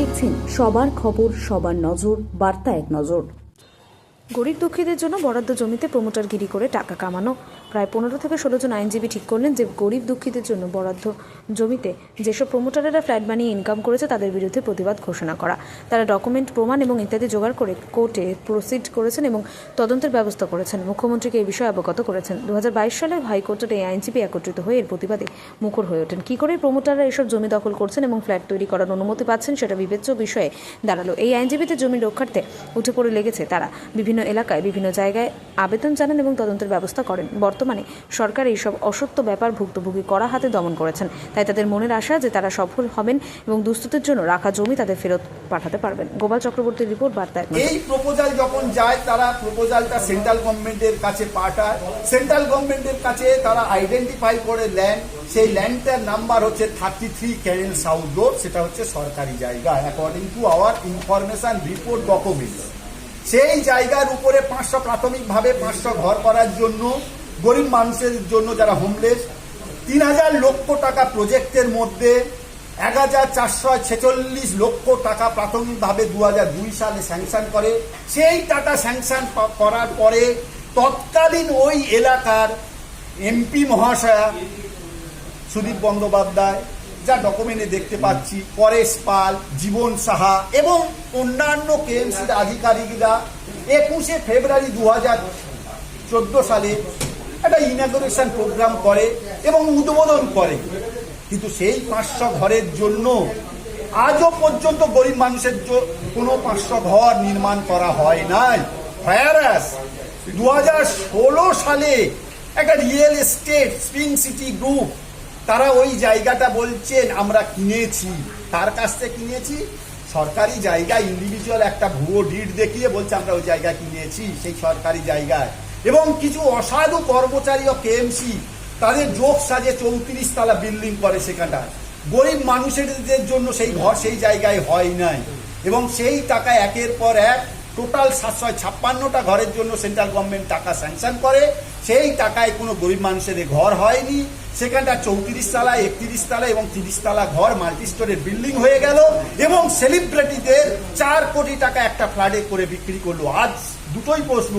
দেখছেন সবার খবর, সবার নজর, বার্তা এক নজর। গরিব দুঃখীদের জন্য বরাদ্দ জমিতে প্রমোটারগিরি করে টাকা কামানো। প্রায় 15 থেকে 16 জন আইনজীবী ঠিক করলেন যে গরিব দুঃখীদের জন্য বরাদ্দ জমিতে যেসব প্রমোটারেরা ফ্ল্যাট বানিয়ে ইনকাম করেছে তাদের বিরুদ্ধে প্রতিবাদ ঘোষণা করা। তারা ডকুমেন্ট, প্রমাণ এবং ইত্যাদি জোগাড় করে কোর্টে প্রসিড করেছেন এবং তদন্তের ব্যবস্থা করেছেন। মুখ্যমন্ত্রীকে এই বিষয়ে অবগত করেছেন। 2022 সালে হাইকোর্টের এই আইনজীবী একত্রিত হয়ে এর প্রতিবাদে মুখর হয়ে ওঠেন। কী করে প্রমোটাররা এসব জমি দখল করছেন এবং ফ্ল্যাট তৈরি করার অনুমতি পাচ্ছেন সেটা বিবেচ্য বিষয়ে দাঁড়ালো। এই আইনজীবীদের জমি রক্ষার্থে উঠে পড়ে লেগেছে তারা। বিভিন্ন এলাকায় বিভিন্ন জায়গায় আবেদন জানান এবং তদন্তের ব্যবস্থা করেন। বর্তমানে সরকার এইসব অসত্য ব্যাপার ভুক্তভোগী করা হাতে দমন করেছেন। তাই তাদের মনের আশা যে তারা সফল হবেন এবং দুস্থদের জন্য রাখা জমি তাদের ফেরত পাঠাতে পারবেন। গোপাল চক্রবর্তীর রিপোর্ট, বার্তা এক নজর। এই প্রপোজাল যখন যায় তারা প্রপোজালটা সেন্ট্রাল গভর্নমেন্টের কাছে পাঠায়। সেন্ট্রাল গভর্নমেন্টের কাছে তারা আইডেন্টিফাই করে ল্যান্ড, সেই ল্যান্ডটার নাম্বার হচ্ছে 33 ক্যানেল সাউথ রোড, সেটা হচ্ছে সরকারি জায়গা according to our information report documents. সেই জায়গার উপরে 500 প্রাথমিকভাবে 500 ঘর করার জন্য গরিব মানুষের জন্য যারা হোমলেস 3000 লক্ষ টাকা প্রজেক্টের মধ্যে 1446 লক্ষ টাকা প্রাথমিকভাবে 2002 সালে স্যাংশন করে। সেই টাকা স্যাংশন করার পরে তৎকালীন ওই এলাকার এমপি মহাশয়া সুদীপ বন্দ্যোপাধ্যায়, যা ডকুমেন্টে দেখতে পাচ্ছি, পরেশ পাল, জীবন সাহা এবং অন্যান্য কেএমসির আধিকারিকরা 21শে ফেব্রুয়ারি 2014 সালে একটা ইনাগুরেশন প্রোগ্রাম করে এবং উদ্বোধন করে। কিন্তু সেই 500 ঘরের জন্য আজও পর্যন্ত গরিব মানুষের কোনো 500 ঘর নির্মাণ করা হয় নাই। ভাইরাস 2016 সালে একটা real estate spring city group, তারা ওই জায়গাটা বলছেন আমরা কিনেছি। তার কাছ থেকে কিনেছি সরকারি জায়গা, ইন্ডিভিজুয়াল একটা ভুয়ো ডিড দেখিয়ে বলছে আমরা ওই জায়গা কিনেছি সেই সরকারি জায়গায়। এবং কিছু অসাধু কর্মচারী ও কেএমসি তাদের যোগ সাজে 34 তলা বিল্ডিং করে সেখানটায়। গরিব মানুষের জন্য সেই ঘর সেই জায়গায় হয় নাই এবং সেই টাকা একের পর এক টোটাল 756টা ঘরের জন্য সেন্ট্রাল গভর্নমেন্ট টাকা স্যাংশন করে। সেই টাকায় কোনো গরিব মানুষের ঘর হয়নি। সেখানটা 34 তলা, 31 তলা এবং 30 তলা ঘর মাল্টি স্টোরের বিল্ডিং হয়ে গেল এবং সেলিব্রিটিদের 4 কোটি টাকা একটা ফ্ল্যাটে করে বিক্রি করলো। আজ দুটোই প্রশ্ন,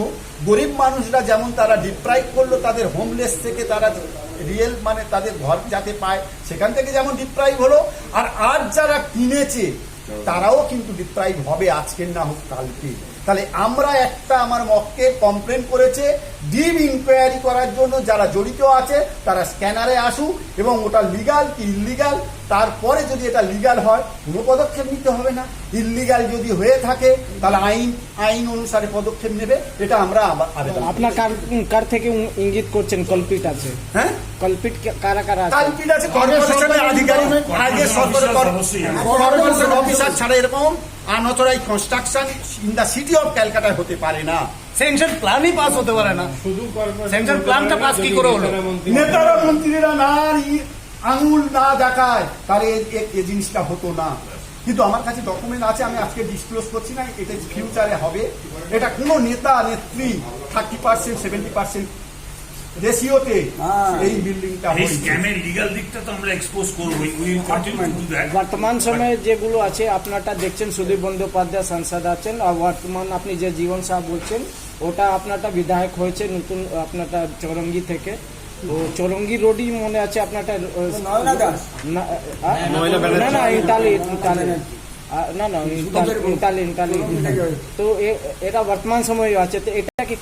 গরিব মানুষরা যেমন তারা ডিপ্রাইভ করলো তাদের হোমলেস থেকে, তারা রিয়েল মানে তাদের ঘর যাতে পায় সেখান থেকে যেমন ডিপ্রাইভ হলো, আর আজ যারা কিনেছে তারাও কিন্তু ডিপ্রাইভ হবে আজকের না হোক কালকে। তাহলে আমরা একটা আমার মক্কেল কমপ্লেন করেছে ডিপ ইনকোয়ারি করার জন্য, যারা জড়িত আছে তারা স্ক্যানারে আসুক এবং ওটা লিগাল কি ইললিগাল, তারপরে যদি এটা লিগাল হয় কোনো পদক্ষেপ নিতে হবে না। ইললিগাল যদি হয়ে থাকে তাহলে আইন অনুসারে পদক্ষেপ নেবে। এটা আমরা আবেদন। আপনার কার থেকে ইঙ্গিত করছেন কলপিট আছে? হ্যাঁ, কলপিট কারা কারা আছে? কলপিট আছে কর্পোরেশনের আধিকারিক, আগে কর্পোরেশন অফিসার ছাড়া এরকম unauthorised construction in the city of ক্যালকাটায় হতে পারে না। সেনশন প্ল্যানই পাস হতে পারে না। সেনশন প্ল্যানটা পাস কি করে হলো? নেতারা মন্ত্রীরা না আঙুল না দেখায় তাহলে এই জিনিসটা হতো না। কিন্তু আমার কাছে ডকুমেন্ট আছে, আমি আজকে ডিসক্লোজ করছি না, এটা ফিউচারে হবে। এটা কোনো নেতা নেত্রী 30%, 70% রেশিওতে এই বিল্ডিংটা লিগ্যাল দিকটা তো আমরা এক্সপোজ করব। বর্তমান সময়ে যেগুলো আছে আপনারটা দেখছেন, সুদীপ বন্দ্যোপাধ্যায় সাংসদ আছেন, আর বর্তমান আপনি যে জীবন সাহা বলছেন ওটা আপনারটা বিধায়ক হয়েছে নতুন আপনারটা চৌরঙ্গি থেকে। তো চৌরঙ্গি রোডই মনে আছে আপনারটা, না ইটালি তো এটা বর্তমান সময়ে আছে। তো এটাকে